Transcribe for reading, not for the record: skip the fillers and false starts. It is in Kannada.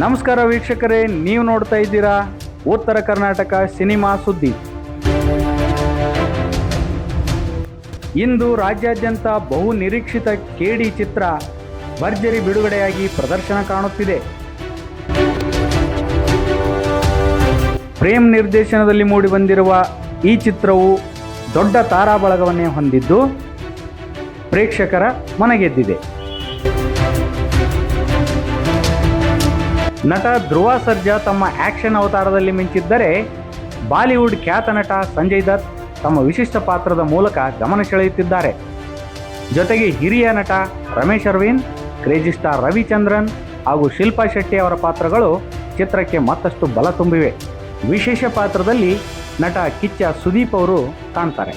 ನಮಸ್ಕಾರ ವೀಕ್ಷಕರೇ, ನೀವು ನೋಡ್ತಾ ಇದ್ದೀರಾ ಉತ್ತರ ಕರ್ನಾಟಕ ಸಿನಿಮಾ ಸುದ್ದಿ. ಇಂದು ರಾಜ್ಯಾದ್ಯಂತ ಬಹು ನಿರೀಕ್ಷಿತ ಕೇಡಿ ಚಿತ್ರ ಭರ್ಜರಿ ಬಿಡುಗಡೆಯಾಗಿ ಪ್ರದರ್ಶನ ಕಾಣುತ್ತಿದೆ. ಪ್ರೇಮ್ ನಿರ್ದೇಶನದಲ್ಲಿ ಮೂಡಿಬಂದಿರುವ ಈ ಚಿತ್ರವು ದೊಡ್ಡ ತಾರಾಬಳಗವನ್ನೇ ಹೊಂದಿದ್ದು ಪ್ರೇಕ್ಷಕರ ಮನಗೆದ್ದಿದೆ. ನಟ ಧ್ರುವ ಸರ್ಜಾ ತಮ್ಮ ಆಕ್ಷನ್ ಅವತಾರದಲ್ಲಿ ಮಿಂಚಿದ್ದರೆ, ಬಾಲಿವುಡ್ ಖ್ಯಾತ ನಟ ಸಂಜಯ್ ದತ್ ತಮ್ಮ ವಿಶಿಷ್ಟ ಪಾತ್ರದ ಮೂಲಕ ಗಮನ ಸೆಳೆಯುತ್ತಿದ್ದಾರೆ. ಜೊತೆಗೆ ಹಿರಿಯ ನಟ ರಮೇಶ್ ಅರವಿಂದ್, ಕ್ರೇಜಿ ಸ್ಟಾರ್ ರವಿಚಂದ್ರನ್ ಹಾಗೂ ಶಿಲ್ಪಾ ಶೆಟ್ಟಿ ಅವರ ಪಾತ್ರಗಳು ಚಿತ್ರಕ್ಕೆ ಮತ್ತಷ್ಟು ಬಲ ತುಂಬಿವೆ. ವಿಶೇಷ ಪಾತ್ರದಲ್ಲಿ ನಟ ಕಿಚ್ಚ ಸುದೀಪ್ ಅವರು ಕಾಣ್ತಾರೆ.